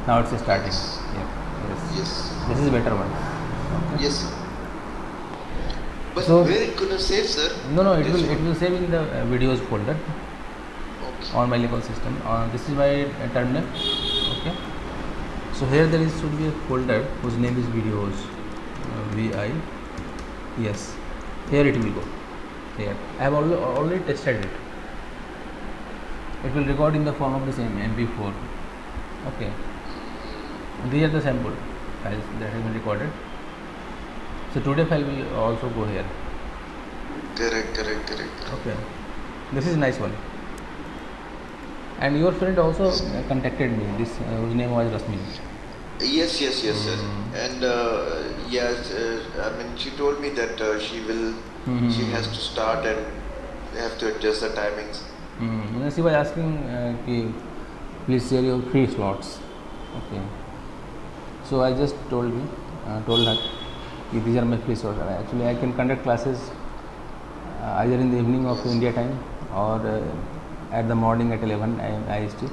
Now it's starting. Nice. Yeah. Yes. Yes. This is better one. Yes. But So where it gonna save, sir? no, it This one. will save in the videos folder Okay. on my local system. This is my terminal. Okay. So here there is should be a folder whose name is videos. VI. Yes. Here it will go. Here I have already tested it. It will record in the form of the same MP4. Okay. These are the sample files that have been recorded. So today file will also go here. Correct. Okay. This is a nice one. And your friend also contacted me. This whose name was Rasmi. Yes, sir. And yes, I mean, she told me that she has to start and have to adjust the timings. She was asking, please share your free slots. Okay. So I just told her, these are my free slots. Actually, I can conduct classes either in the evening of Yes. India time or at the morning at 11 IST.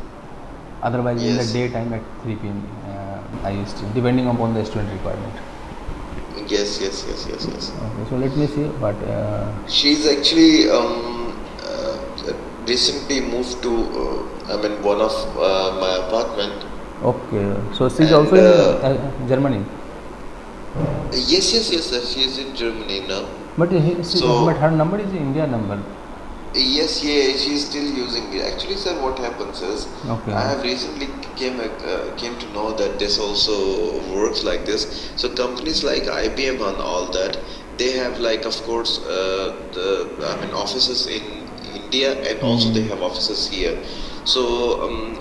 Otherwise, in the Yes. daytime at 3 p.m. IST, depending upon the student requirement. Yes. Okay, so let me see. But She's actually recently moved to I mean one of my apartment. okay, so she's And also in Germany. yes, sir. She is in Germany now. But So but her number is India number. yes, yeah, she's still using it. Actually, sir, what happens is Okay. I have recently came to know that this also works like this. So companies like IBM and all that, they have like, of course, offices in India and also they have offices here. So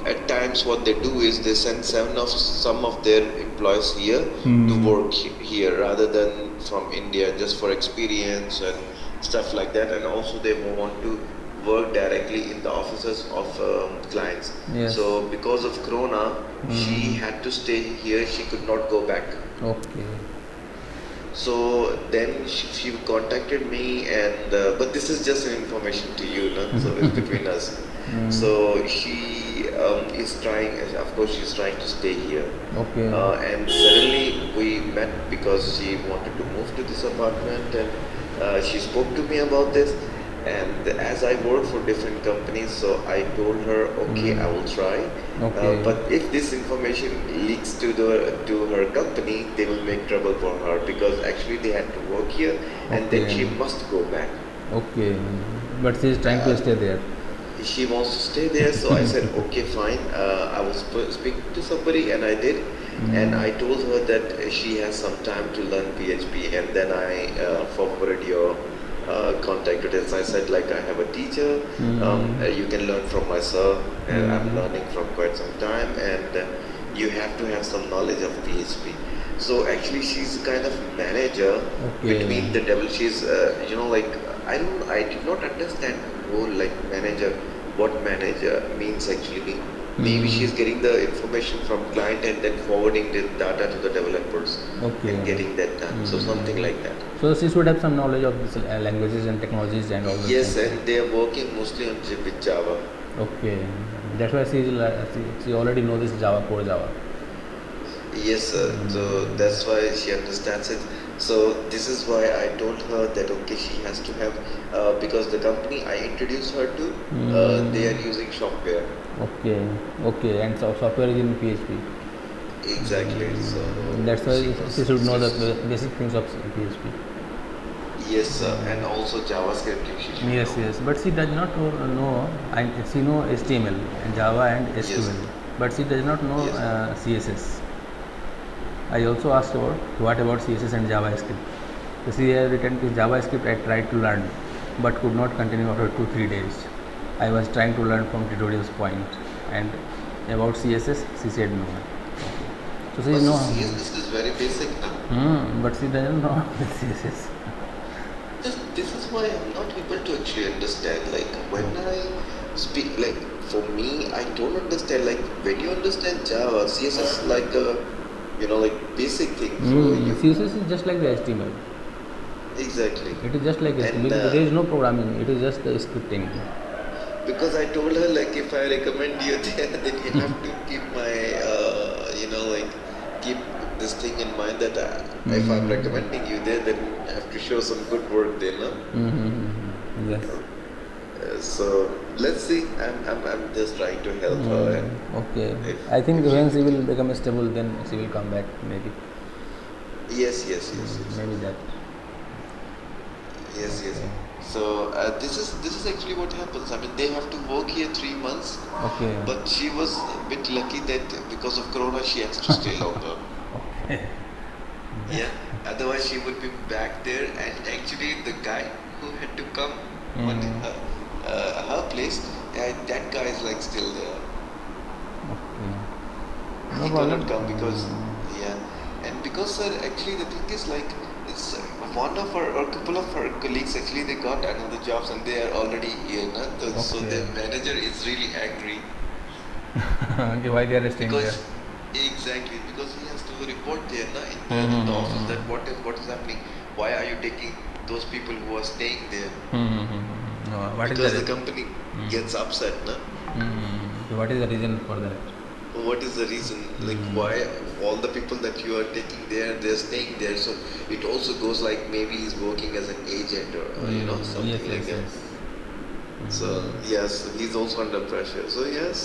at times, what they do is they send some of their employees here to work here rather than from India, just for experience and stuff like that. And also they want to work directly in the offices of clients. Yes. So because of Corona, she had to stay here. She could not go back. Okay. So then she contacted me, and but this is just an information to you, no? So it's between us. So she is trying, of course, she's trying to stay here. Okay. And suddenly we met because she wanted to move to this apartment, and she spoke to me about this. And as I work for different companies, so I told her, okay, I will try. Okay. But if this information leaks to her company, they will make trouble for her because actually they had to work here, and then Okay. she must go back. Okay. But she is trying to stay there. She wants to stay there, so I said, okay, fine. I will speak to somebody, and I did. And I told her that she has some time to learn PHP, and then I forwarded your contact details. I said, like, I have a teacher. You can learn from my sir, and I'm learning from quite some time, and you have to have some knowledge of PHP. So actually, she's kind of manager Okay. between the devil. She's, like, I did not understand role like manager, what manager means actually. Maybe she's getting the information from client and then forwarding the data to the developers Okay. and getting that done. So something like that. So she should have some knowledge of this languages and technologies and all those Yes, things. and they are working mostly on with Java. Okay. That's why she already know this Java, core Java. Yes, sir. So that's why she understands it. So this is why I told her that okay, she has to have because the company I introduced her to, they are using Shopware. Okay. Okay. And so software is in PHP. Exactly. So That's why was she should know the just- basic things of PHP. Yes, sir. And also JavaScript. She should Yes, know. yes. But she does not know. She know HTML and Java and SQL, Yes. but she does not know Yes. CSS. I also asked her what about CSS and JavaScript. So she has written to JavaScript. I tried to learn, but could not continue after 2-3 days. I was trying to learn from tutorials point, and about CSS, she said no. So she But know, CSS is very basic now. but she doesn't know CSS. This is why I'm not able to actually understand. Like when I speak, like for me, I don't understand. Like when you understand Java, CSS is like a, like basic thing for you. CSS is just like the HTML. Exactly. It is just like And HTML. There is no programming. It is just the scripting. because I told her like if I recommend you there, then you have to keep my keep this thing in mind that if I'm recommending you there, then I have to show some good work there, no? Yes. So let's see. I'm just trying to help her. And Okay. if, I think if when she she will become stable, then she will come back. Maybe. yes. Maybe that. Yes. Okay. So this is actually what happens. I mean, they have to work here 3 months, Okay. but she was a bit lucky that because of Corona, she has to stay longer. Yeah. Otherwise, she would be back there. And actually, the guy who had to come on her place, that guy is like still there. Okay. No He problem. cannot come because and because sir, actually the thing is like it's one of our or couple of our colleagues actually they got another jobs and they are already here, na? So Okay. the manager is really angry Okay, why they are staying because there? exactly because he has to report there, na, in the office that what is happening. Why are you taking those people who are staying there? No, what is Because the the company gets upset, na? what is the reason for that? What is the reason? Like why all the people that you are taking there, they're staying there. So it also goes like maybe he's working as an agent or something Yes, like that. yes. So yes, he's also under pressure. So yes,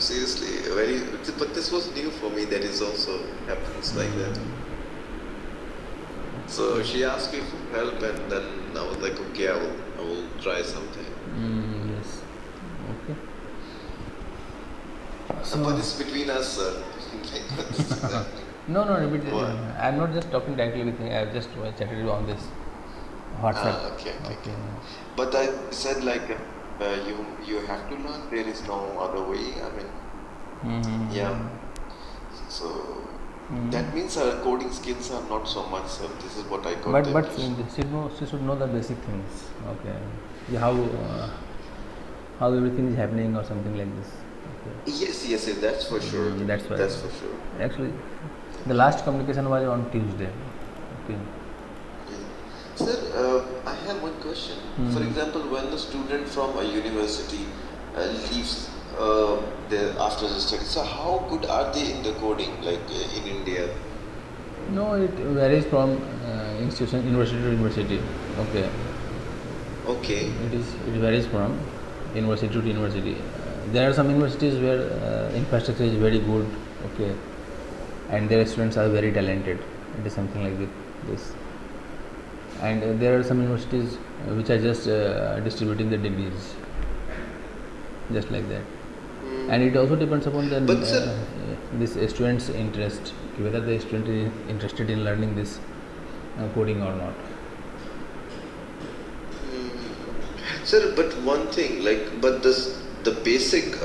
seriously, very. But this was new for me. That is also happens like that. So she asked me for help, and then I was like, okay, I will try something. Yes. Okay. But it's between us, sir. No, What? I'm not just talking directly with me. I've just chatted on this WhatsApp. Okay. But I said like you have to learn. There is no other way. I mean, yeah. So that means our coding skills are not so much. So this is what I got. But she should know the basic things. Okay. Yeah, how everything is happening or something like this. Okay. Yes. That's for sure. That's why. That's for sure. Actually, the last communication was on Tuesday. Okay. Sir, I have one question. For example, when a student from a university leaves there after the study, so how good are they in the coding, like in India? No, it varies from institution, university to university. Okay. Okay. It varies from university to university. There are some universities where infrastructure is very good. Okay. And their students are very talented. It is something like this. And there are some universities which are just distributing the degrees, just like that. And it also depends upon the But sir, this student's interest, whether the student is interested in learning this coding or not. sir, but one thing, like, but the basic,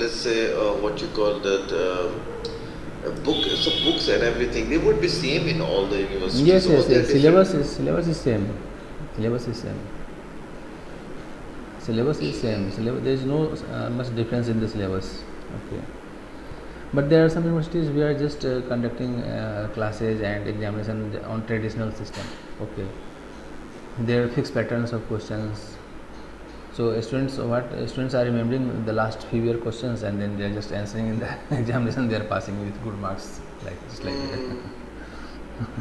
let's say, what you call that. Books and everything, they would be same in all the universities. Yes. Syllabus Syllabus is same. There is no much difference in the syllabus. Okay. But there are some universities we are just conducting classes and examination on traditional system. Okay. There are fixed patterns of questions. So students are remembering the last few year questions and then they are just answering in the examination. They are passing with good marks, like that.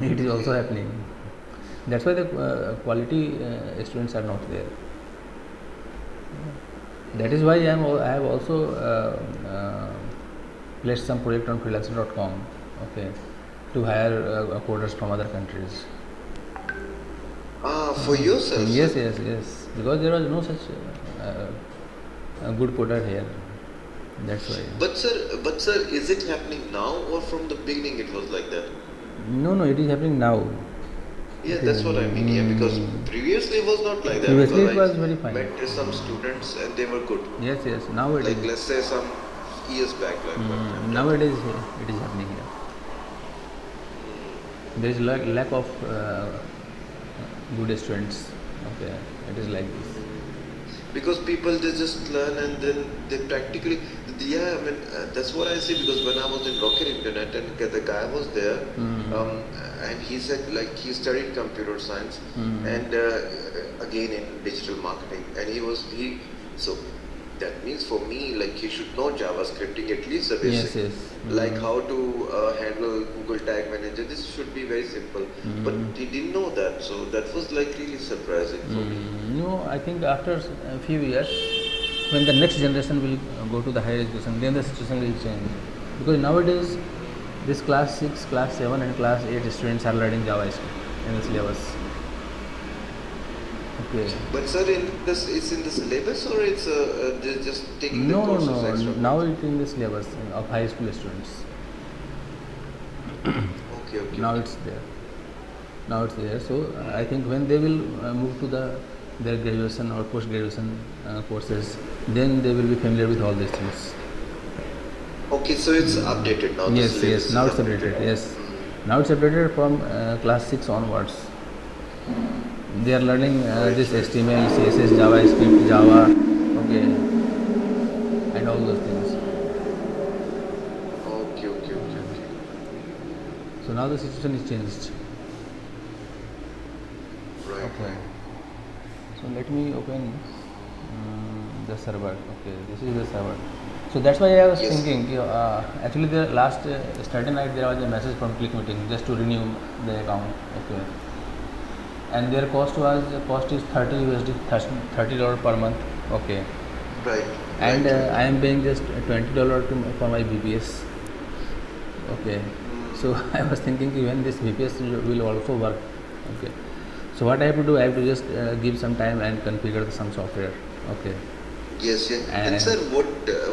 It is also happening. That's why the quality students are not there. That is why I have also placed some project on freelancer.com. Okay, to hire coders from other countries. for yourself. Yes. Because there was no such a good coder here. That's why. But sir, is it happening now or from the beginning it was like that? No, it is happening now. Yeah, that's what I mean. Yeah, because previously it was not like that. Previously because it was very fine. Met some students and they were good. Yes. Nowadays. Like let's say some years back, like that. Nowadays it is happening here. There is lack of good students. Okay, it is like this. Because people they just learn and then they practically I mean that's what I see because when I was in Rocket Internet and the guy was there and he said like he studied computer science and again in digital marketing and so that means for me, like he should know JavaScripting, at least the Yes, basic. yes. Like how to handle Google Tag Manager. This should be very simple. But he didn't know that, so that was like really surprising for me. No, I think after a few years, when the next generation will go to the higher education, then the situation will change. Because nowadays, this class 6, class 7 and class 8 students are learning JavaScript in the syllabus. Okay. But sir, it's in the syllabus or it's they're just taking the No, no, courses no. extra? Now it is in the syllabus of high school students. Okay, okay. Now it's there. Now it's there. So I think when they will move to their graduation or post graduation courses, then they will be familiar with all these things. Okay, so it's updated now. the Yes, syllabus yes. is Now it's updated. Yes. Now it's updated from class 6 onwards. They are learning this HTML, CSS, JavaScript, Java, okay, and all those things. Okay, okay, okay, okay. So now the situation is changed. Right, Okay. right. So let me open the server. Okay, this is the server. So that's why I was Yes. thinking. Actually, the last Saturday night there was a message from Click Meeting just to renew the account. Okay, and their cost is 30 USD, $30 per month. Okay, Right. and right, right. I am paying just $20 for my BPS. Okay, so I was thinking when this BPS will also work. Okay, so what I have to do, I have to just give some time and configure some software. Okay. Yes, yes. And- And sir,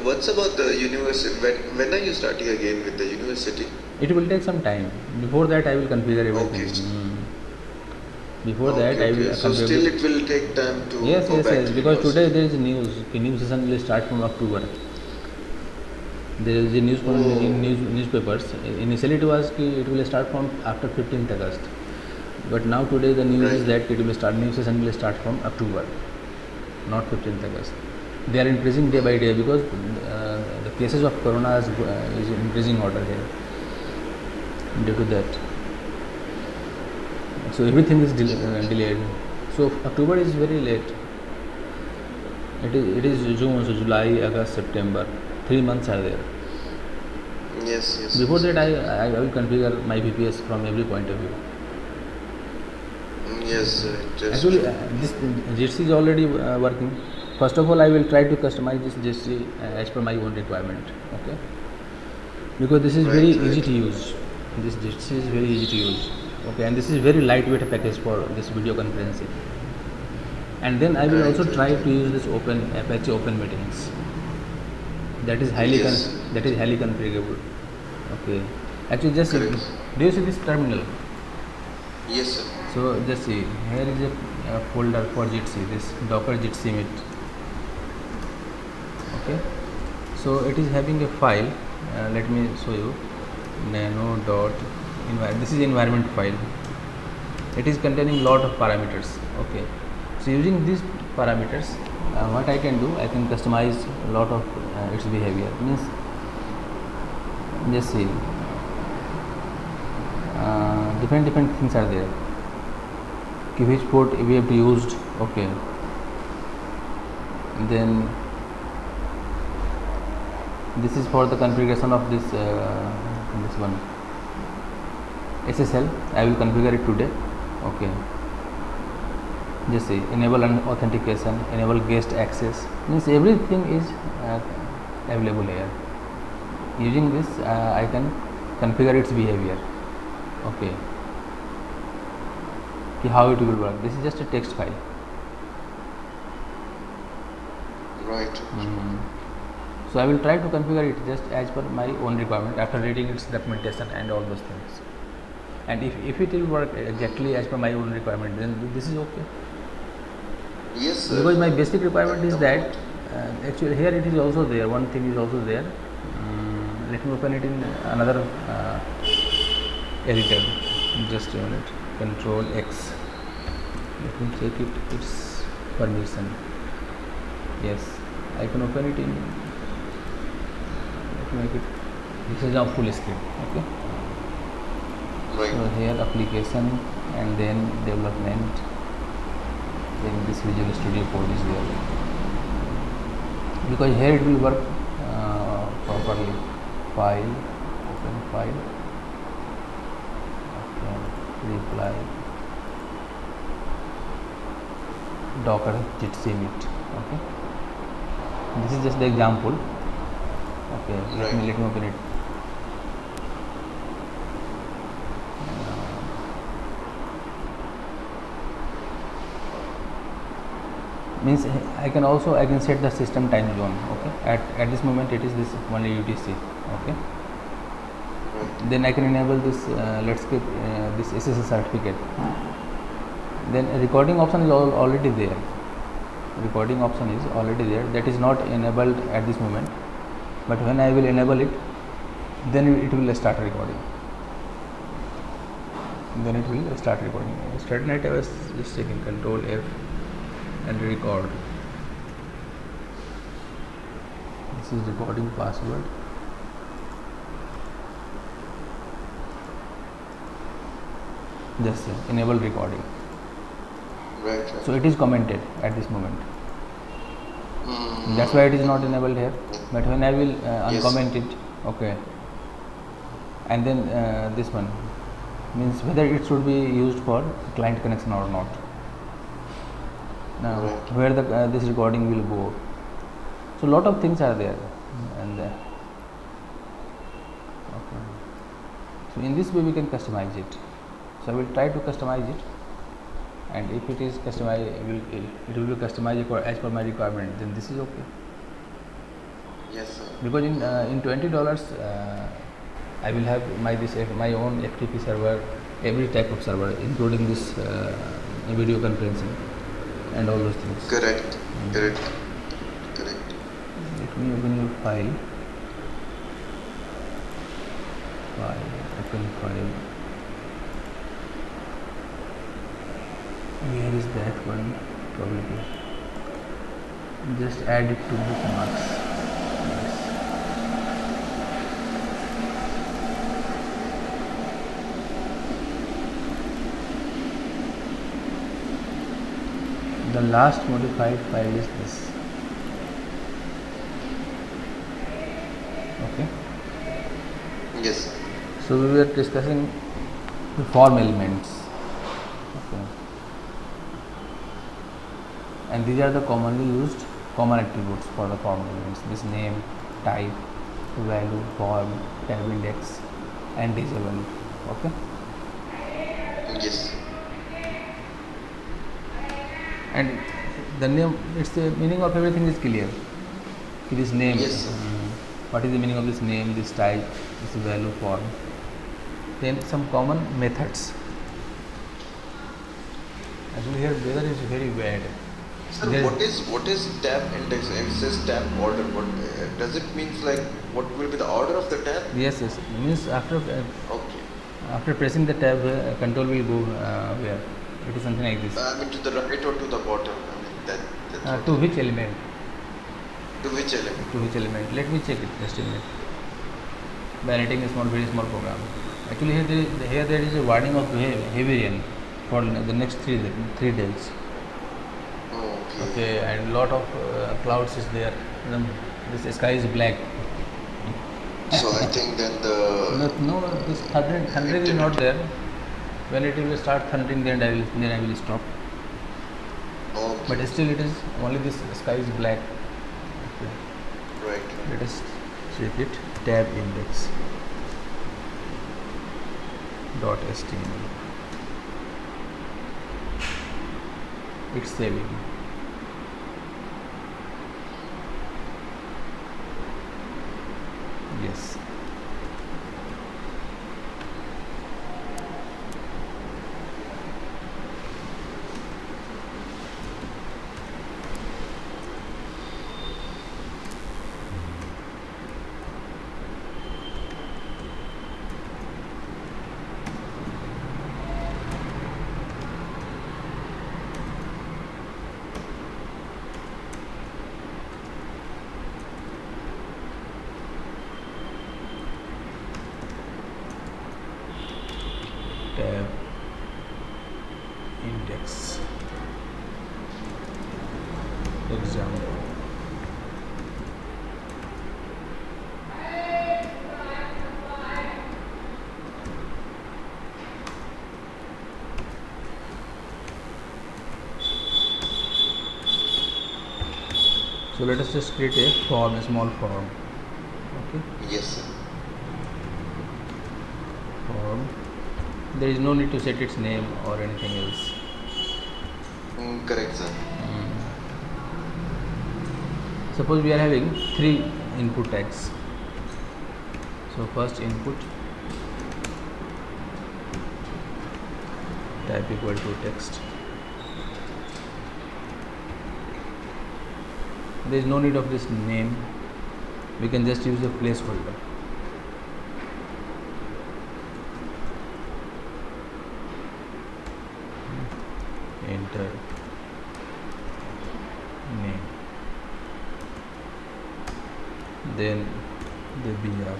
what's about the university? When are you starting again with the university? It will take some time. Before that, I will configure everything. Okay. Before Okay, that, I will okay. So configure. still it will take time to Yes, go yes, back yes. to Because today university. there is news. The new session will start from October. There is a news from in newspapers. Initially, it was it will start from after 15th August. But now today the news is Right. that it will start. New session will start from October, not 15th August. They are increasing day by day because the cases of corona is increasing order here. Due to that, so everything is delayed. So October is very late. It is June, so July, August, September. 3 months are there. Yes, yes. Before yes. that, I will configure my VPS from every point of view. Yes, sir. Just Actually, this JC is already working. First of all, I will try to customize this JC as per my own requirement. Okay, because this is Right, very right. easy to use. This JC is very easy to use. Okay, and this is very lightweight package for this video conferencing. And then I will Right, also right, try right. to use this Apache Open Meetings. That is highly Yes. configurable. Okay. Actually, just see, Correct. do you see this terminal? Yes, sir. So just see, here is a folder for Jitsi, this Docker Jitsi Meet. Okay. So it is having a file. Let me show you. Nano dot this is environment file. It is containing lot of parameters. Okay. So using these parameters, what I can do, I can customize a lot of its behavior. Means, just see, different things are there. Which port we have used. Okay. Then this is for the configuration of this one SSL. I will configure it today. Okay. Just see, enable authentication, enable guest access. Means everything is available here. Using this, I can configure its behavior. Okay. How it will work. This is just a text file. Right. So I will try to configure it just as per my own requirement after reading its documentation and all those things. And if it will work exactly as per my own requirement, then this is okay. Yes, sir. Because my basic requirement is that actually here it is also there. One thing is also there. Let me open it in another editor. Just a minute. Control X. Let me check its permission. Yes, I can open it in. Let me make it. This is now full screen. Okay. Right. So here application and then development. Then this Visual Studio code is there. because here it will work properly. File, open file, okay, reply, docker git commit. Okay, this is just the example. Okay, let me open it. Means I can set the system time zone. Okay, at this moment it is this only UTC. Okay, then I can enable this let's keep this SSL certificate. Then recording option is already there. Recording option is already there. That is not enabled at this moment, but when I will enable it, then it will start recording. Start night I was just taking Control F and record. This is recording password. Just enable recording. Right. So it is commented at this moment. That's why it is not enabled here. But when I will uncomment it, okay, and then this one means whether it should be used for client connection or not. Now where the this recording will go. So lot of things are there, and okay. So in this way we can customize it. So I will try to customize it, and if it is customized, it will be customized as per my requirement. Then this is okay. Yes, sir. Because in $20 I will have my own FTP server, every type of server, including this video conferencing and all those things. Correct. Let me open your file. Open file. Where is that one? Probably. Just add it to bookmarks. Yes. The last modified file is this. Okay. Yes. So we were discussing the form elements. Okay. And these are the commonly used common attributes for the form elements. This name, type, value, form, tab index, and disable. Okay. Yes. And the name, it's the meaning of everything is clear. This name. Yes. What is the meaning of this name, this type, this value, form? Then some common methods. Actually here weather is very bad. Sir, what is tab index? It says tab order. What does it means? Like what will be the order of the tab? Yes. Means after Okay. after pressing the tab, control will go where? It is something like this. I mean to the right or to the bottom. I mean that's To which element? To which element? To which element? Let me check it. Just a minute. By writing a very small program. Actually here there is a warning of heavy rain for the next 3 days. Okay, and lot of clouds is there. This sky is black. So I think then the no, this thundering is not there. When it will start thundering, then I will stop. okay. But still, it is only this sky is black. Okay. Right. Let us check it. Tab index .html. It's saving. Yes. Tab index example. So let us just create a form, a small form. Okay, Yes, sir. form. There is no need to set its name or anything else. Correct, sir. Suppose we are having 3 input tags. So first input type equal to text. There is no need of this name. We can just use a placeholder. Enter name, then the BR.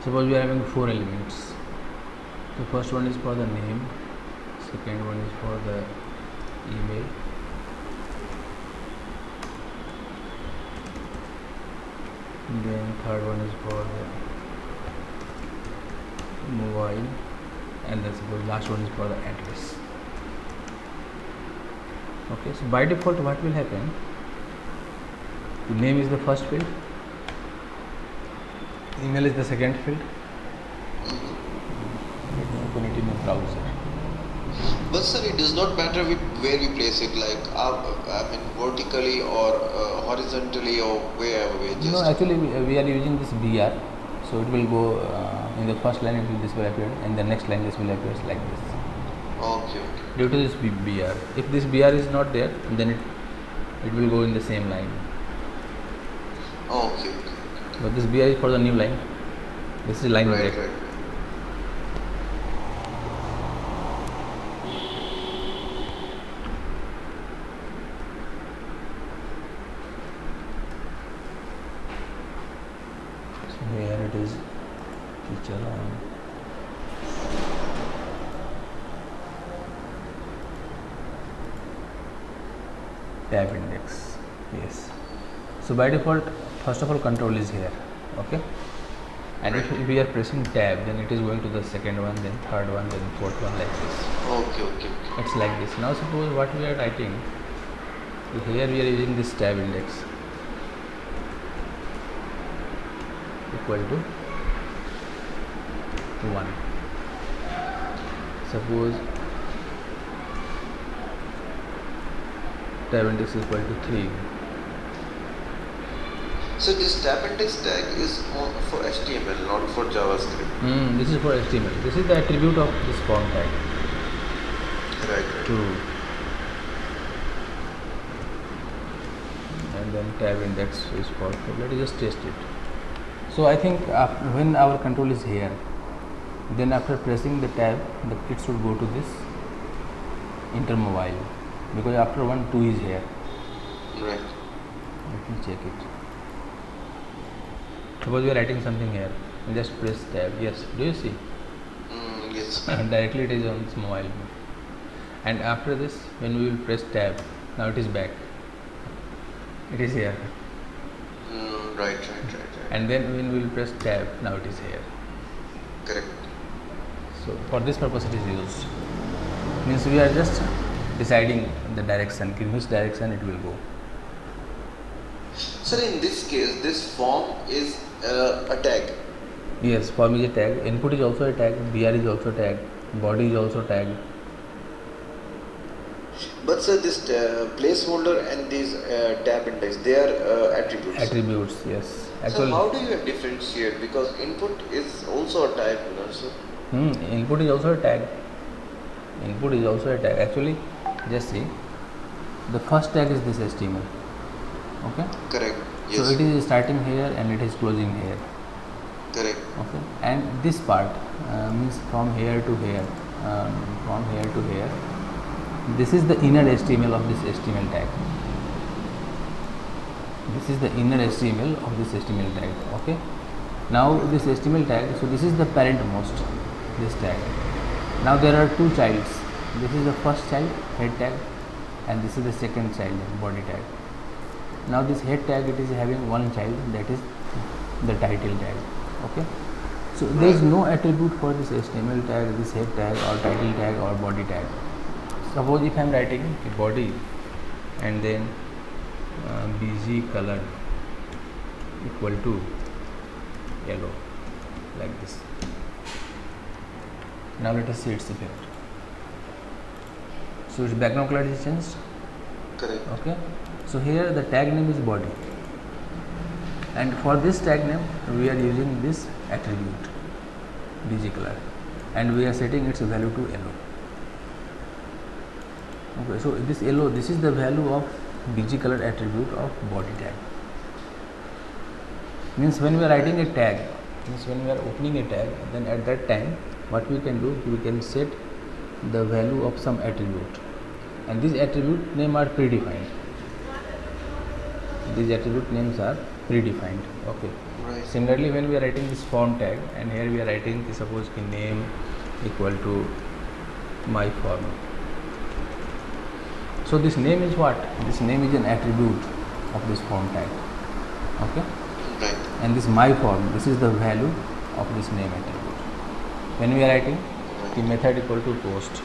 Suppose we are having 4 elements. The first one is for the name, second one is for the email, then third one is for the mobile, and then suppose last one is for the address. Okay, so by default what will happen, the name is the first field, email is the second field. Let me open it in a browser. But sir, it does not matter where we place it, like vertically or horizontally or wherever we just. No, actually we are using this BR, so it will go in the first line this will appear, and the next line this will appear like this. Okay. Due to this BR, if this BR is not there, then it will go in the same line. Okay. But this BR is for the new line. This is line break. Right. So here it is, teacher on. Tab index, yes. So by default, first of all, control is here, okay. And if we are pressing tab, then it is going to the second one, then third one, then fourth one, like this. Okay. It's like this. Now suppose what we are writing, here we are using this tab index equal to 1. Suppose tab index is equal to 3. So this tab index tag is for HTML, not for JavaScript. This is for HTML. This is the attribute of this form tag. Right. True. And then tab index is for. Let us just test it. So I think when our control is here, then after pressing the tab, it should go to this enter mobile, because after 1, 2 is here. Right. Let me check it. Suppose we are writing something here, we just press tab. Yes, do you see? Yes. Directly it is on this mobile. And after this, when we will press tab, now it is back. It is here. Right. And then when we will press tab, now it is here. Correct. So for this purpose it is used. Means we are just deciding the direction, in which direction it will go. Sir, in this case, this form is a tag. Yes, form is a tag. Input is also a tag. BR is also a tag. Body is also tag. But sir, this placeholder and this tab index, they are attributes. Attributes, yes. So how do you differentiate? Because input is also a tag, sir. Input is also a tag. Input is also a tag. Actually, just see. The first tag is this HTML. Okay. Correct. Yes. So it is starting here and it is closing here. Correct. Okay. And this part means from here to here. This is the inner HTML of this HTML tag. This is the inner HTML of this HTML tag. Okay. Now this HTML tag. So this is the parent-most. This tag. Now there are two childs. This is the first child, head tag, and this is the second child, body tag. Now this head tag, it is having one child, that is the title tag. Okay, so there is no attribute for this HTML tag, this head tag or title tag or body tag. Suppose if I am writing a body and then bg color equal to yellow, like this. Now let us see its effect. So its background color is changed. Correct. Okay, so here the tag name is body, and for this tag name we are using this attribute bg color, and we are setting its value to yellow. Okay, so this yellow, this is the value of bg color attribute of body tag. Means when we are writing a tag, means when we are opening a tag, then at that time what we can do, we can set the value of some attribute, and these attribute name are predefined. These attribute names are predefined. Okay. Right. Similarly, when we are writing this form tag, and here we are writing suppose name equal to my form. So this name is what? This name is an attribute of this form tag. Okay. Right. And this my form, this is the value of this name attribute. When we are writing the method equal to post.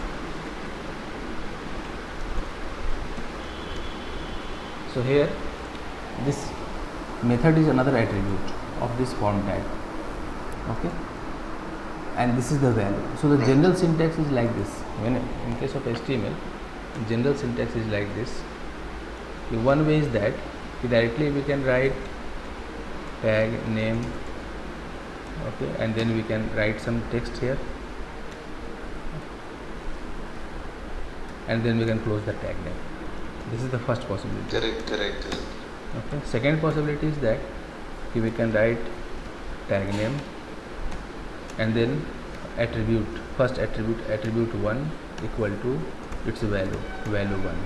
So here this method is another attribute of this form tag. Okay, and this is the value. So the general syntax is like this. When in case of HTML, general syntax is like this. The one way is that directly we can write tag name, okay, and then we can write some text here, and then we can close the tag name. This is the first possibility. Correct. Okay. Second possibility is that we can write tag name and then attribute, first attribute 1 equal to its value 1,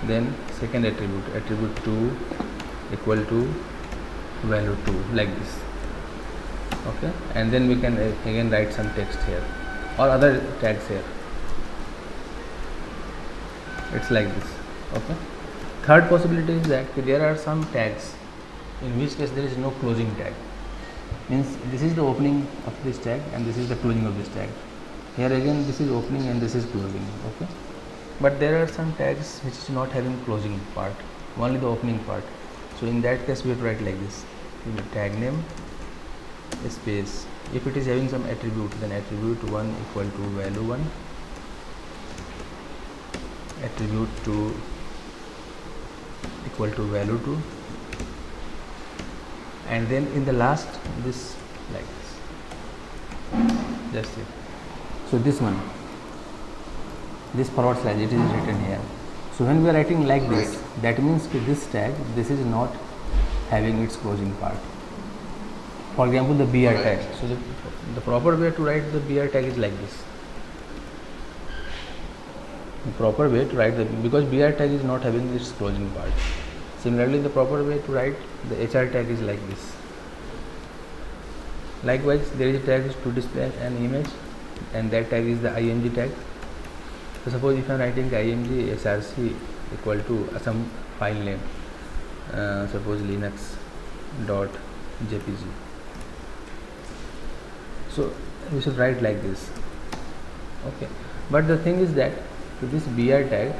then second attribute 2 equal to value 2, like this. Okay, and then we can again write some text here or other tags here. It's like this. Okay. Third possibility is that there are some tags in which case there is no closing tag. Means this is the opening of this tag and this is the closing of this tag. Here again this is opening and this is closing. Okay. But there are some tags which is not having closing part, only the opening part. So in that case we have to write like this: the tag name space. If it is having some attribute, then attribute 1 equal to value 1, attribute 2 equal to value 2, and then in the last this, like this. Just it. So this one, this forward slash, it is written here. So when we are writing like this, that means this tag, this is not having its closing part. For example, the BR tag. So the proper way to write the BR tag is like this. The proper way to write because BR tag is not having its closing part. Similarly, the proper way to write the HR tag is like this. Likewise, there is a tag to display an image, and that tag is the img tag. So suppose if I am writing img src equal to some file name, suppose linux.jpg. So we should write like this. Okay, but the thing is that this BR tag,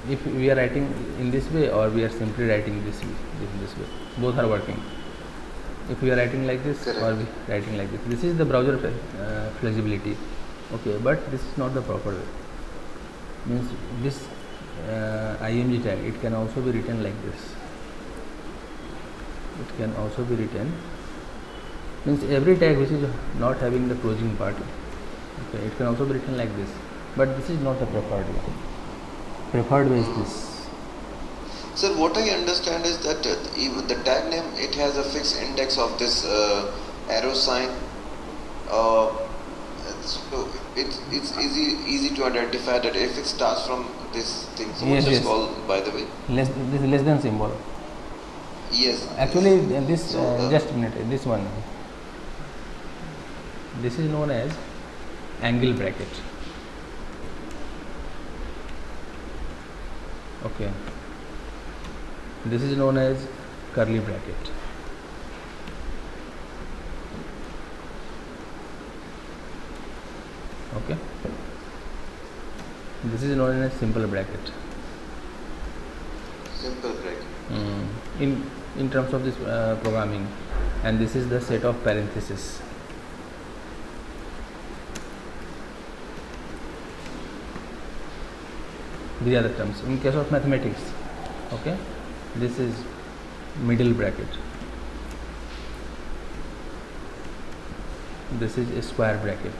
if we are writing in this way or we are simply writing this way, both are working. If we are writing like this or we are writing like this is the browser flexibility. Okay, but this is not the proper way. Means this img tag, it can also be written like this. It can also be written, means every tag which is not having the closing part, okay, it can also be written like this, but this is not the preferred way. Preferred way is this. Sir, what I understand is that even the tag name, it has a fixed index of this arrow sign. So it's easy to identify that if it starts from this thing. So yes, what is called, by the way? Less than symbol. Yes. Actually, this just a minute. This one. This is known as angle bracket. Okay. This is known as curly bracket. Okay, this is known as simple bracket. Simple bracket. In terms of this programming, and this is the set of parentheses. These are the terms. In case of mathematics, okay, this is middle bracket. This is a square bracket.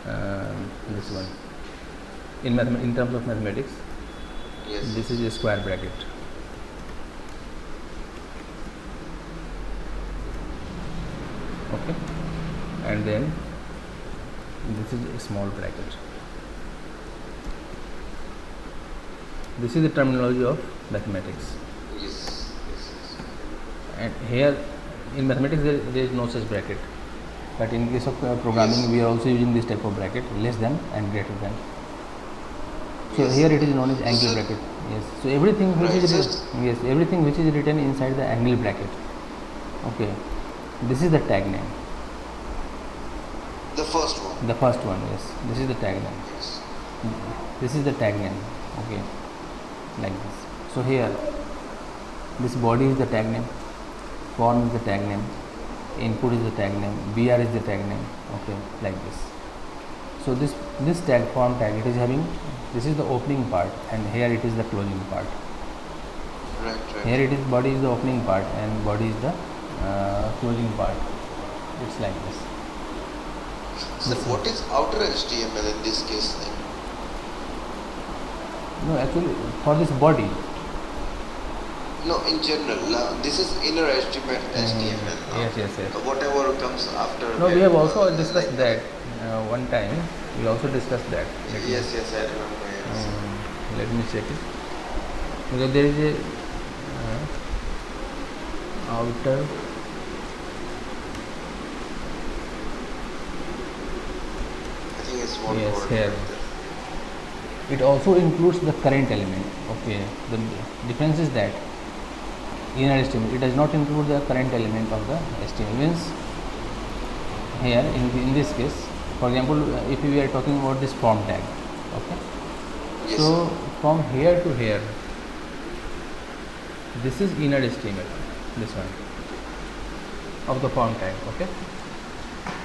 This one. In terms of mathematics, Yes. this is a square bracket. Okay, and then this is a small bracket. This is the terminology of mathematics. Yes. And here in mathematics there is no such bracket, but in case of programming, Yes. we are also using this type of bracket, less than and greater than. So Yes. here it is known as angle So- bracket. Yes. So everything which Right, is so- yes, everything which is written inside the angle bracket. Okay, this is the tag name. The first one. The first one. Yes, this is the tag name. Yes. This is the tag name. Okay, like this. So here, this body is the tag name, form is the tag name, input is the tag name, BR is the tag name. Okay, like this. So this tag, form tag, it is having, this is the opening part, and here it is the closing part. Right. Here it is, body is the opening part and body is the closing part. It's like this. So what is outer HTML in this case then? No, actually for this body. No, in general, this is inner HTML. Yes. Whatever comes after. No, we that, have also discussed like- that one time. We also discussed that. Yes, I remember. Yes. Let me check it. Because there is a outer. I think it's one Yes, word. here. It also includes the current element. Okay. The difference is that inner HTML, it does not include the current element of the HTML. Means here in this case, for example, if we are talking about this form tag, okay. Yes. So from here to here, this is inner HTML. This one of the form tag. Okay.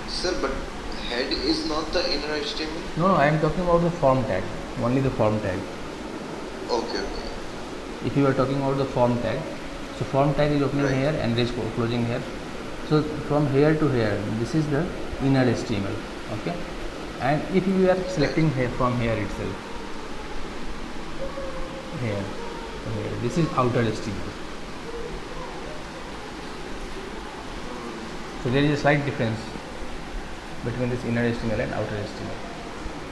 Sir, but head is not the inner HTML? No, I am talking about the form tag. Only the form tag. Okay. If you are talking about the form tag, so form tag is opening Right. here and this closing here. So from here to here, this is the inner HTML. Okay. And if you are selecting here from here itself, here, this is outer HTML. So there is a slight difference between this inner HTML and outer HTML.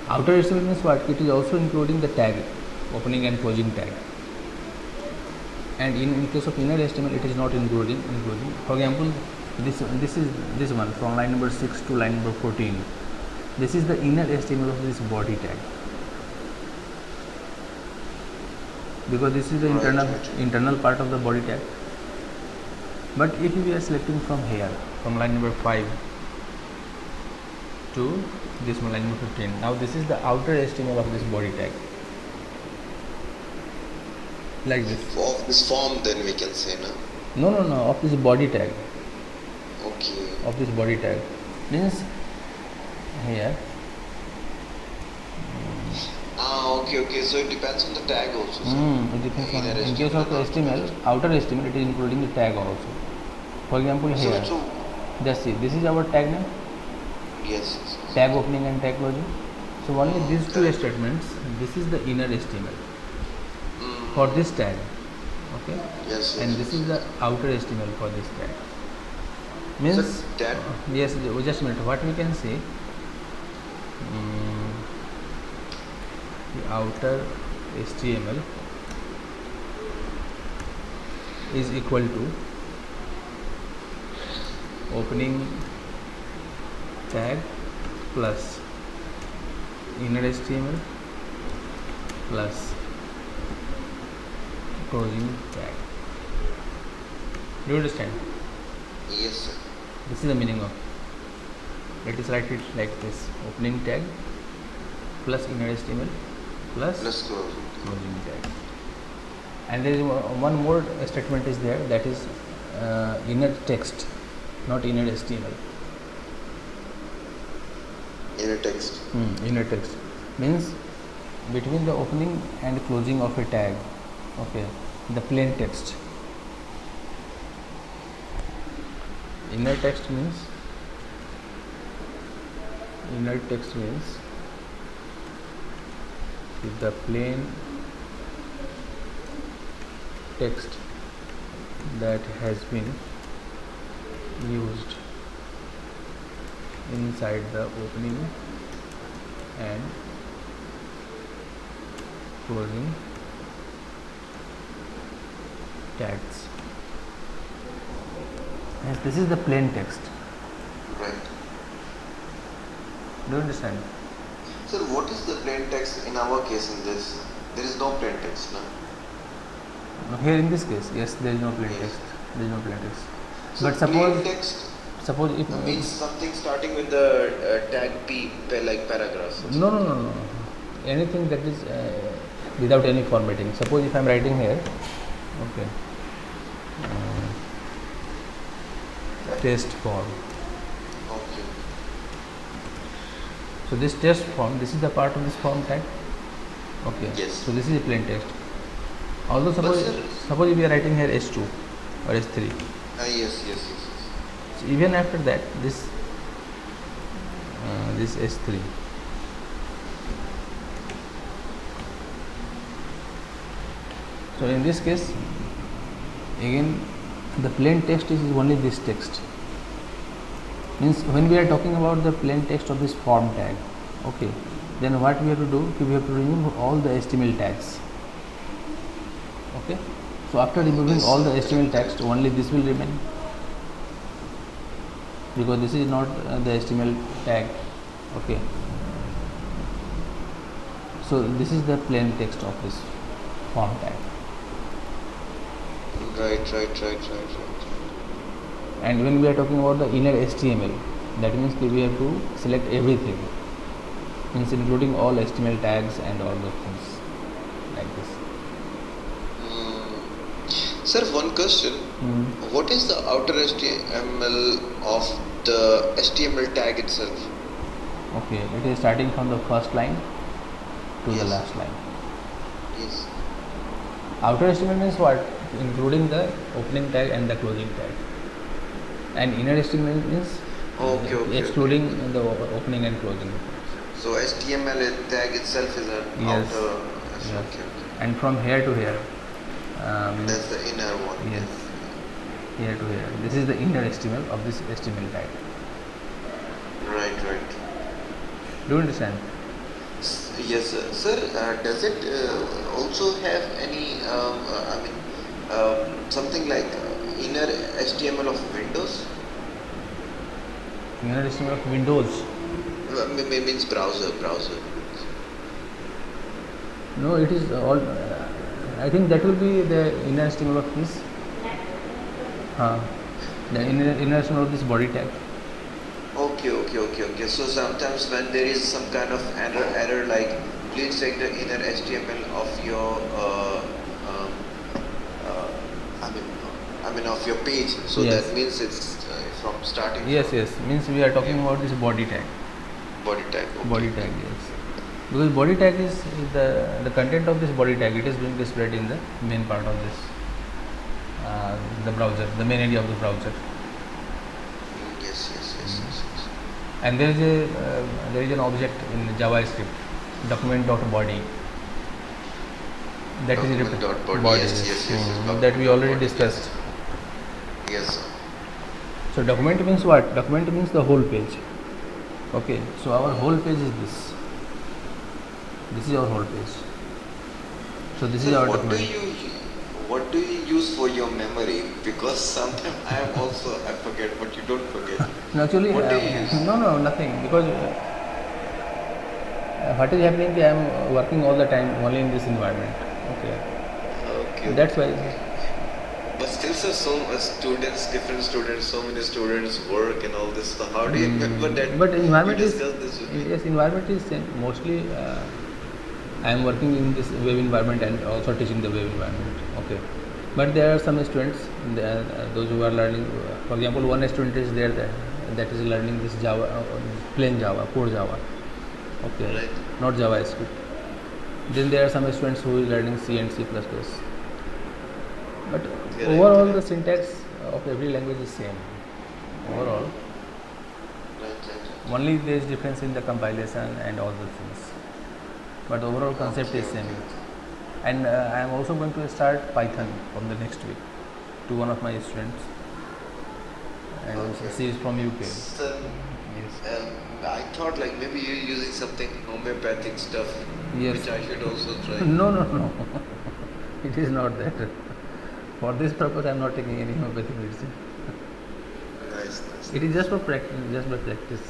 Outer HTML means what? It is also including the tag, opening and closing tag. And in case of inner HTML, it is not including. For example, this is this one from line number 6 to line number 14. This is the inner HTML of this body tag, because this is the internal part of the body tag. But if we are selecting from here, from line number 5 to this one, line number 15, now this is the outer HTML of this body tag, like this. Of this form, then we can say, no? No, of this body tag, Okay. of this body tag means here. Okay. So it depends on the tag also. Sir. It depends on, Inner in case of HTML, HTML, outer HTML, it is including the tag also. For example, here, So just see, this is our tag name, yes. tag opening and tag closing. So only these two statements, this is the inner HTML for this tag, okay, Yes. and this is the outer HTML for this tag. Means So that yes, just a minute. What we can say, the outer HTML is equal to opening tag plus inner HTML plus closing tag. Do you understand? yes, sir. This is the meaning of. let us write it like this: opening tag plus inner HTML plus Let's go. closing tag. And there is one more statement is there, that is inner text, not inner HTML. Inner text. Inner text means between the opening and closing of a tag, okay, the plain text. Inner text means the plain text that has been used inside the opening and closing tags. Yes, this is the plain text. Right. Do you understand? Sir, what is the plain text in our case in this? There is no plain text, no? Here in this case, yes, there is no plain Yes. text. There is no plain text. So But suppose plain text if means something starting with the tag P, like paragraphs. no, anything that is without any formatting. Suppose if I am writing here, okay, test form. Okay. So this test form, this is the part of this form tag. Okay. Yes. So this is a plain text. Although suppose if we are writing here S2 or S3. Yes. So even after that, this S3. So in this case, again, the plain text is only this text. Means when we are talking about the plain text of this form tag, okay, then what we have to do? We have to remove all the HTML tags. Okay. So after removing all the HTML tags, only this will remain, because this is not the HTML tag. Okay. So this is the plain text of this form tag. Right. And when we are talking about the inner HTML, that means we have to select everything, means including all HTML tags and all those things like this. Sir, one question. What is the outer HTML of the HTML tag itself? Okay, it is starting from the first line to the Yes. last line. Yes. Outer HTML means what? Including the opening tag and the closing tag. And inner HTML means Okay. excluding the opening and closing. So HTML tag itself is an Yes. outer. Yes. Okay. And from here to here. That's the inner one. Yes. Here to here. This is the inner HTML of this HTML tag. Right. Do you understand? Yes, sir. Sir, does it also have any, something like inner HTML of Windows? Inner HTML of Windows. Means browser. No, it is all. I think that will be the inner HTML of this. The inner HTML of this body tag. Okay. So sometimes when there is some kind of error like please check the inner HTML of your of your page. So Yes. that means it's from starting. Yes. Means we are talking about this body tag. Body tag. Okay. Body tag, yes. Because body tag is the content of this body tag. It is being displayed in the main part of this the browser, the main area of the browser. Yes. And there is an object in JavaScript, document.body. That is Document.body. Yes. that we already Body, discussed. Yes, sir. So document means what? Document means the whole page. Okay. So our whole page is this. This is our whole page. So this is our document. What do you use for your memory? Because sometimes I forget, but you don't forget. No, actually, What do you use? no, nothing. Because what is happening? I am working all the time only in this environment. Okay. Okay. That's why. But still, sir, so students, different students, so many students work and all this. So how do you remember that? But environment you is discussed this with me? yes, environment is same. Mostly, I am working in this web environment and also teaching the web environment. Okay, but there are some students, those who are learning. For example, one student is there that is learning this Java, plain Java, core Java. Okay, Right. not JavaScript. Then there are some students who is learning C and C++. But Correct, overall, the correct. syntax of every language is same. Overall, Right, right. only there is difference in the compilation and all the things. But the overall concept Okay, is same. okay. And I am also going to start Python from the next week to one of my students, and Okay. she is from UK. Sir, Yes. I thought like maybe you're using something homeopathic stuff, Yes. which I should also try. No, no, no. It is not that. For this purpose, I am not taking any homeopathic medicine. Nice, nice. It is just for practice, just by practice.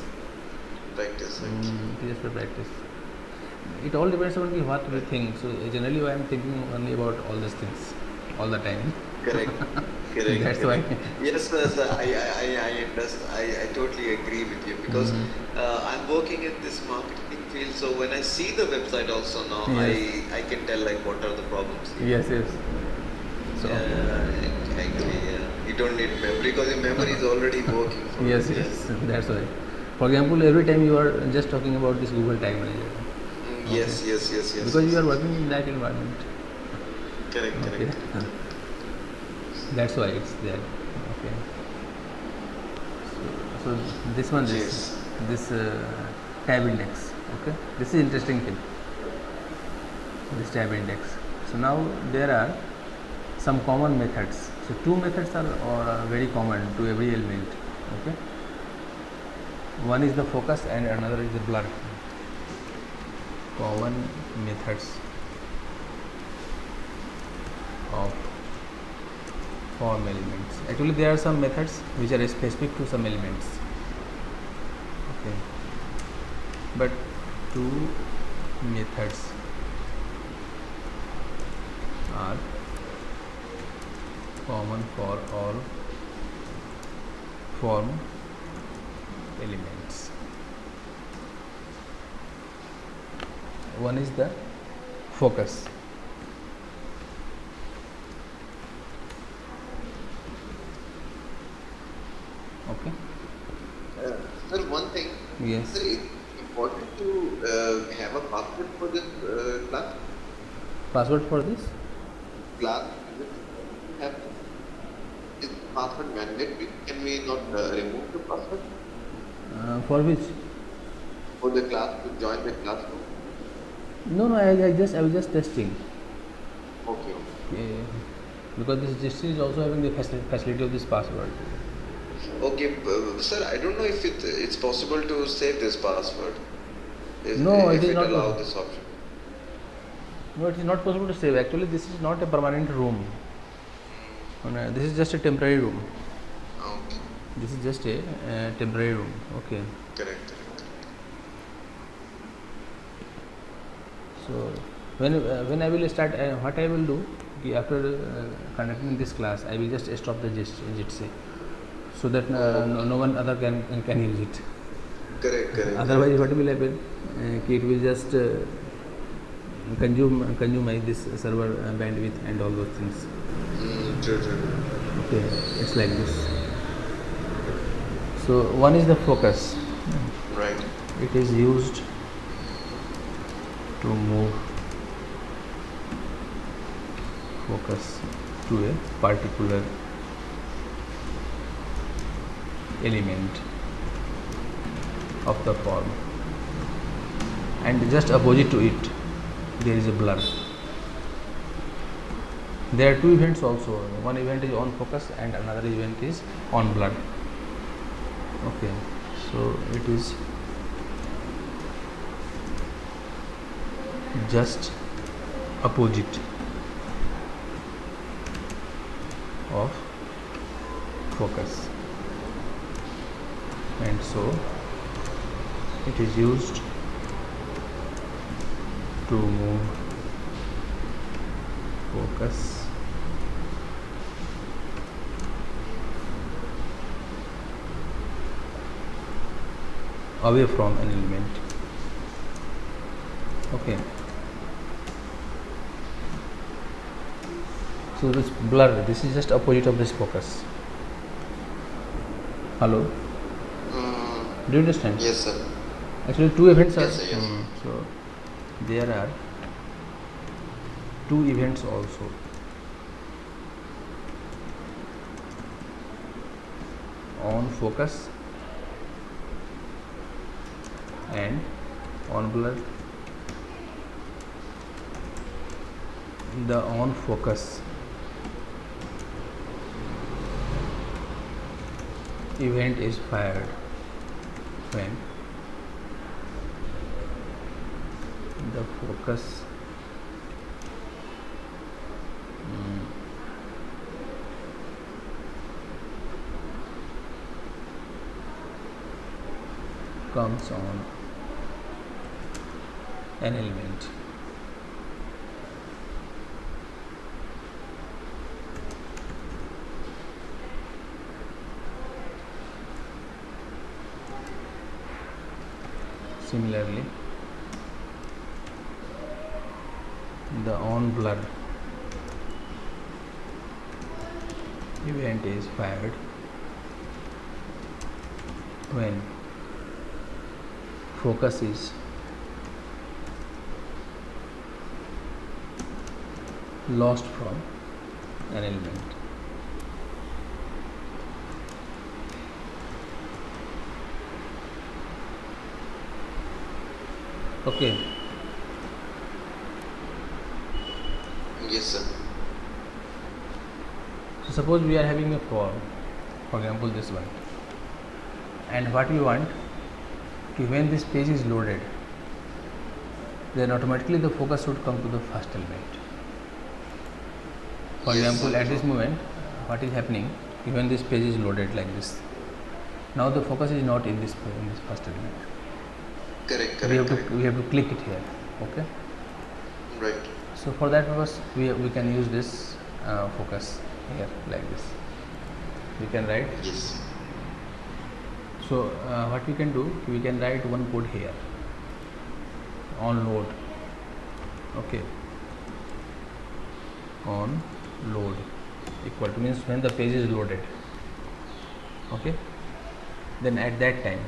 Practice, right? It is just for practice. It all depends on what we think. So generally, I am thinking only about all these things all the time. Correct. Correct. That's correct. why. Yes, sir. I understand. I totally agree with you because I'm working in this marketing field. So when I see the website also now, Yes. I can tell like what are the problems. Yes, yes. So Actually, yeah. You don't need memory because your memory is already working. For yes, you. yes. That's why. For example, every time you are just talking about this Google Tag Manager Yes, yes, yes, yes. because you are working in that environment. Correct, Okay. correct. That's why it's there. Okay. So this one, Yes. this tab index. Okay. This is interesting thing. This tab index. So now there are some common methods. So two methods are very common to every element. Okay. One is the focus and another is the blur. Common methods of form elements. Actually, there are some methods which are specific to some elements. Okay. But two methods are common for all form elements. One is the focus. Okay. Sir, one thing. Yes. Sir, it's important to have a password for this class. Password for this? Class. Have is password mandatory? Can we not remove the password For which? for the class to join the classroom? No, no. I was just testing. Okay. Because this is also having the facility of this password. Okay, sir. I don't know if it's possible to save this password. No, if it is not allow possible. this option. No, it is not possible to save. Actually, this is not a permanent room. This is just a temporary room. Okay. This is just a temporary room. Okay. Correct. So when I will start, what I will do after conducting this class, I will just stop the Jitsi, so that no one other can use it. Correct. Otherwise, what will happen? It will just consume my this server bandwidth and all those things. True. Okay, it's like this. So one is the focus. Right. It is used to move focus to a particular element of the form, and just opposite to it there is a blur. There are two events also. One event is on focus and another event is on blur. Okay, so it is just opposite of focus, and so it is used to move focus away from an element. Okay, so this blur, this is just opposite of this focus. Hello, do you understand? Yes, sir. Actually two events are Yes, sir, yes. so there are two events also. On focus and on blur. The on focus event is fired when the focus comes on an element. Similarly, the on blur event is fired when focus is lost from an element. Okay, Yes, sir. so suppose we are having a form, for example this one, and what we want to, when this page is loaded, then automatically the focus should come to the first element. For Yes, example, sir. at this moment, what is happening, when this page is loaded like this, now the focus is not in this first element. Correct, We have correct, to click it here. Okay. Right. So for that purpose, we can use this focus here like this. We can write. Yes. So what we can do, we can write one code here on load. Okay. On load equal to means when the page is loaded. Okay. Then at that time,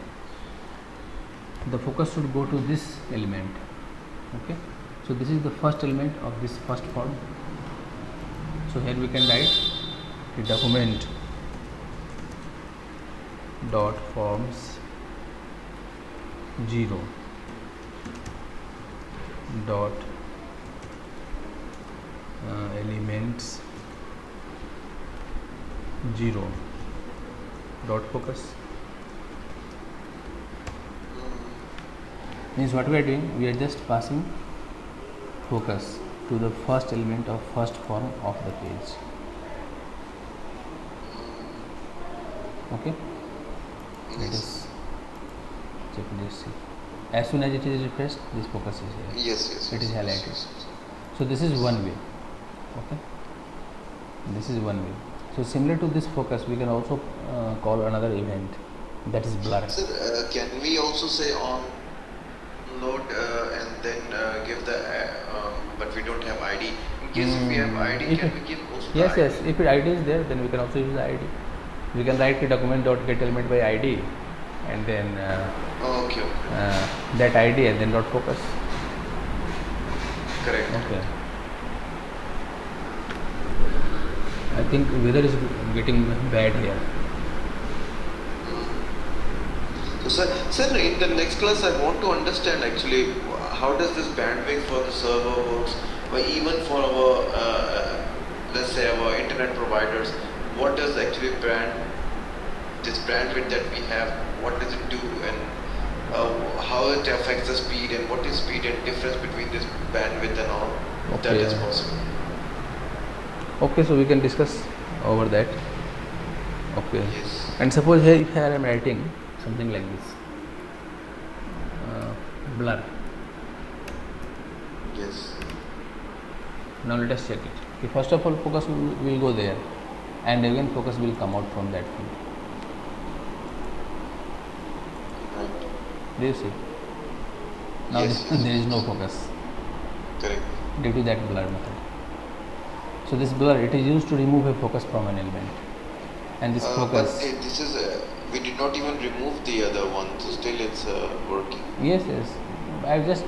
the focus should go to this element. Okay. So this is the first element of this first form. So here we can write the document dot forms 0 dot elements 0 dot focus. Means what we are doing, we are just passing focus to the first element of first form of the page. Okay, let us check this. As soon as it is refreshed, this focus is here. Yes. It is yes, highlighted. yes. So this is one way. Okay, this is one way. So similar to this focus, we can also call another event, that is blur. Sir, can we also say on load and then give the but we don't have ID. In case if we have ID, if can it- we give also the Yes, ID? yes. If ID is there, then we can also use the ID. We can write the document dot get element by ID, and then Oh, okay. that ID and then dot focus. Correct. Okay. I think weather is getting bad here. So, sir, in the next class, I want to understand actually how does this bandwidth for the server works, or even for our, let's say, our internet providers. What does actually this bandwidth that we have, what does it do, and how it affects the speed, and what is speed and difference between this bandwidth and all. If that Okay. is possible. Okay, so we can discuss over that. Okay. Yes. And suppose here I am writing something like this, blur. Yes. Now let us check it. Okay, first of all, focus will go there, and again focus will come out from that field. Right. Do you see? Now Yes, yes, there is yes. no focus Correct. due to that blur method. So this blur, it is used to remove a focus from an element, and this But focus. this is we did not even remove the other one, so still it's working. Yes, yes. I just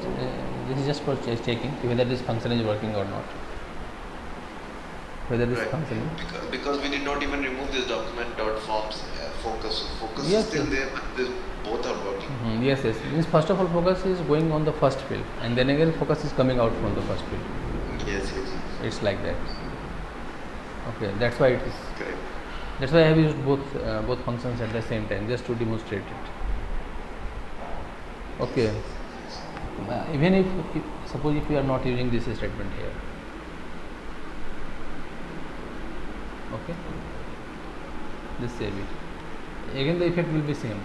this is just for checking whether this function is working or not. Whether this Right. function. Because we did not even remove this document dot forms focus. So focus Yes, is still yes. there, but both are working. Yes, yes. Means first of all, focus is going on the first field, and then again focus is coming out from the first field. Yes, yes, yes. It's like that. Okay, that's why it is. Correct. That's why I have used both functions at the same time, just to demonstrate it. Okay. Even if suppose if we are not using this statement here. Okay. Just save it. Again the effect will be same.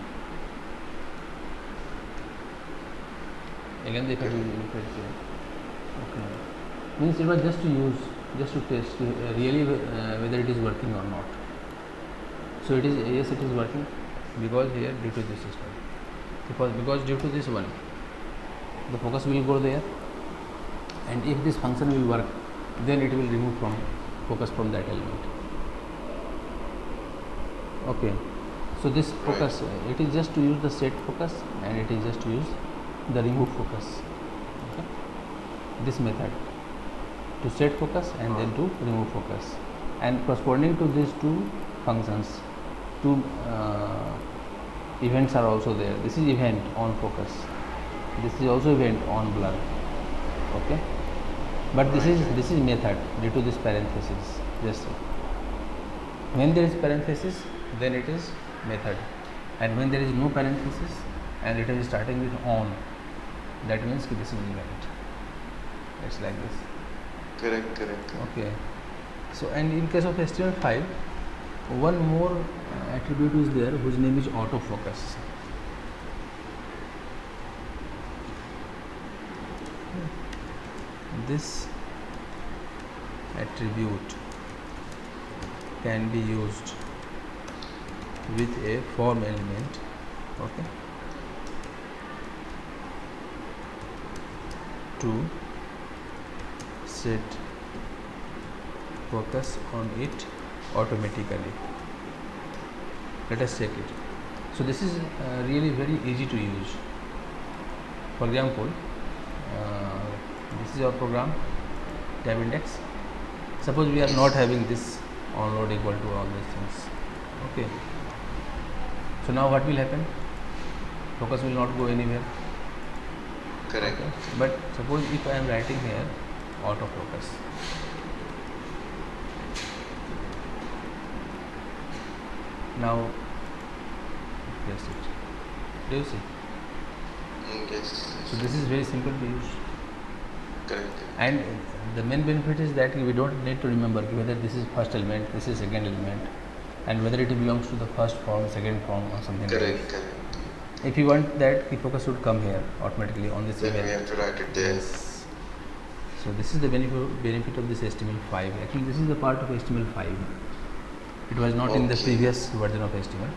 Again the effect will be same. Okay. Means it was just to use, just to test really whether it is working or not. So it is, yes, it is working, because here due to this system, because due to this one, the focus will go there, and if this function will work, then it will remove from focus from that element. Okay. So this focus, it is just to use the set focus, and it is just to use the remove focus. Okay. This method to set focus and then to remove focus, and corresponding to these two functions, two events are also there. This is event on focus, this is also event on blur. Okay, but this is method due to this parenthesis. Just when there is parenthesis, then it is method, and when there is no parenthesis and it is starting with on, that means this is event. It's like this. Correct. Okay. So, and in case of HTML5, one more attribute is there whose name is autofocus. This attribute can be used with a form element. Okay. To set focus on it automatically. Let us check it. So this is really very easy to use. For example, this is our program tab index. Suppose we are not having this onload equal to all these things. Okay. So now what will happen? Focus will not go anywhere. Correct. Okay. But suppose if I am writing here autofocus, now press it. Do you see? Yes. So this is very simple to use. Correct. And the main benefit is that we don't need to remember whether this is first element, this is second element, and whether it belongs to the first form, second form, or something like that. Correct. If you want that, the focus should come here automatically on this Then event. we have to write it there. Yes. So this is the benefit of this HTML5. Actually, this is the part of HTML5. It was not in the previous version of HTML.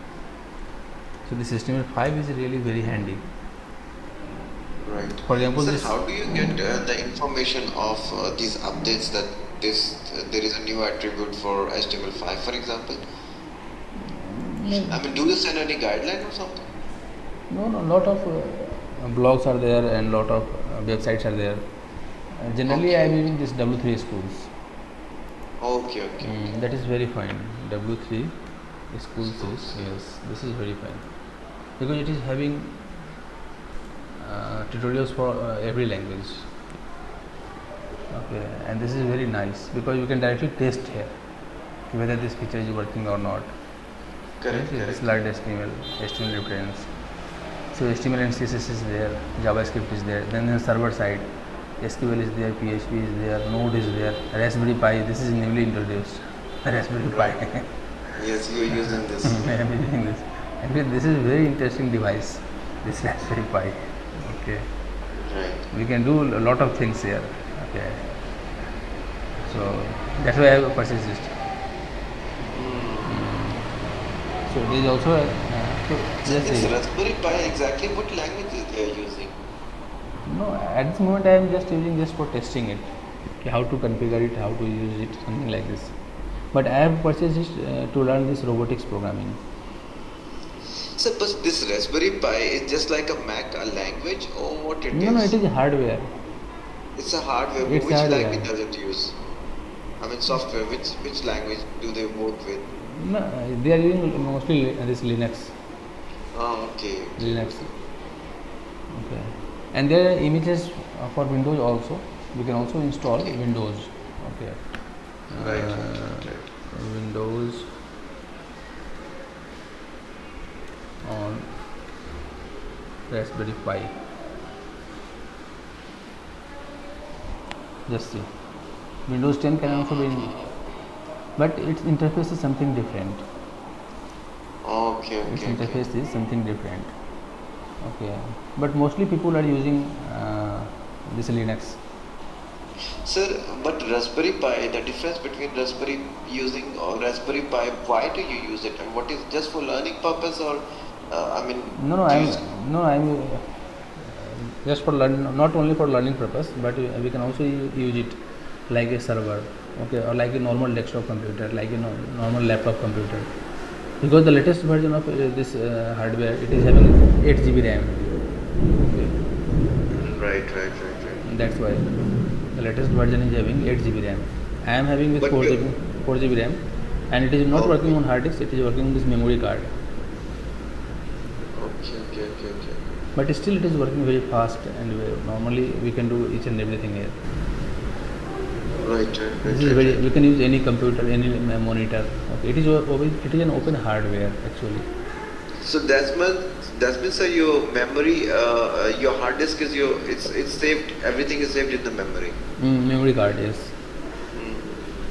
So this HTML5 is really very handy. Right. For example, Sir, this. how do you get the information of these updates that there is a new attribute for HTML5, for example? I mean, do you send any guideline or something? No, lot of blogs are there and lot of websites are there. Generally, I am using this W3 schools. Okay. That is very fine. W3 schools is, yes, this is very fine, because it is having tutorials for every language. Okay, and this is very nice because you can directly test here whether this feature is working or not. Correct. This large HTML reference. So HTML and CSS is there, JavaScript is there. Then the server side, SQL is there, PHP is there, Node is there, Raspberry Pi. This is newly introduced. Raspberry Pi. Yes, you are using this. I am using this. Actually, this is a very interesting device. This Raspberry Pi. Okay. Right. We can do a lot of things here. Okay. So that's why I have purchased it. So there is also So So just this see. Raspberry Pi, exactly what language is they are using? No, at this moment I am just using just for testing it. Okay, how to configure it, how to use it, something like this. But I have purchased it to learn this robotics programming. So, but this Raspberry Pi is just like a Mac, a language, or what it No, is? it is hardware. It's a hardware, but It's which hardware. language does it use? I mean, software. Which language do they work with? No, they are using mostly this Linux. Oh, okay. Linux. Okay. And there are images for Windows also. We can also install Okay. Windows. Okay. Right. Windows on Raspberry Pi. Just see. Windows 10 can also be, but its interface is something different. Okay. Its Okay. interface is something different. Okay. But mostly people are using this Linux. Sir, but Raspberry Pi, the difference between Raspberry using or Raspberry Pi, why do you use it? And what is just for learning purpose or, I mean, No, do you, I'm just for learn, not only for learning purpose, but we can also use it like a server, okay, or like a normal desktop computer, like a normal laptop computer. Because the latest version of this hardware, it is having 8 GB RAM. Okay. right. That's why the latest version is having 8 GB RAM. I am having with But 4 GB RAM, and it is not working okay. on hard disk. It is working on this memory card. Okay. But still, it is working very fast, and normally we can do each and everything here. This is very. We can use any computer, any monitor. Okay, it is an open hardware actually. So that means sir, your memory, your hard disk is it's saved. Everything is saved in the memory. Memory card, yes.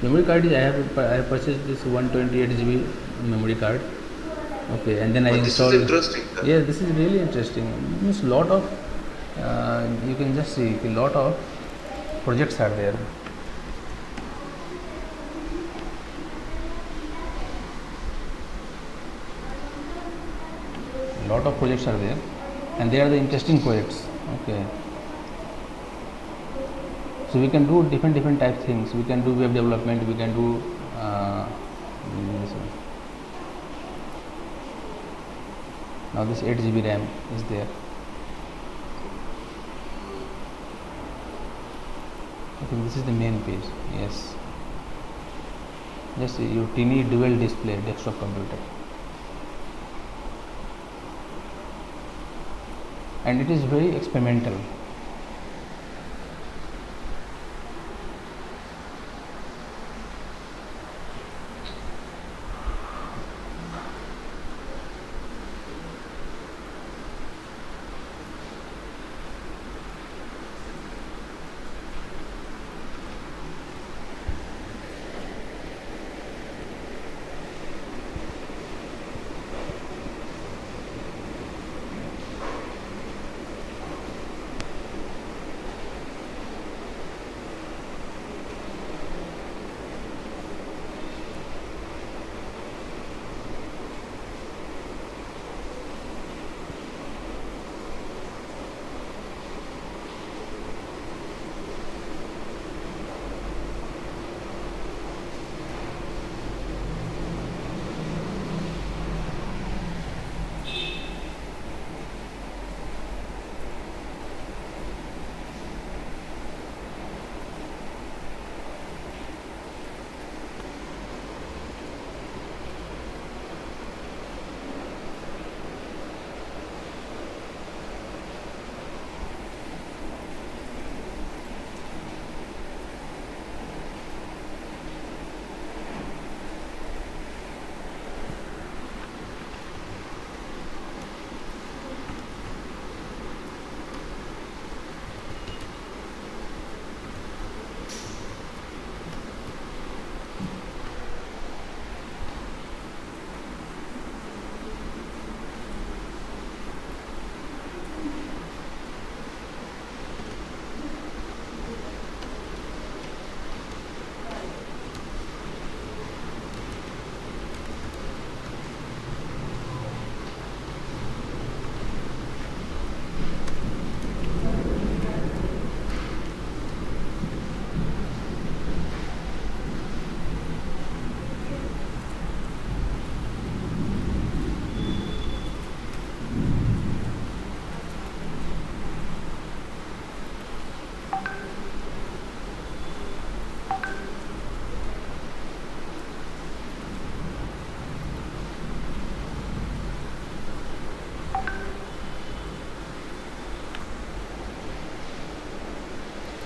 Memory card is I have purchased this 128 GB memory card. Okay, and then I But this is installed. interesting, sir. Yeah, this is really interesting. Means lot of you can just see a lot of projects are there. Lot of projects are there, and they are the interesting projects. Okay, so we can do different type things. We can do web development. We can do this one. Now this 8 GB RAM is there. I think this is the main page. Yes, just your tiny dual display desktop computer, and it is very experimental.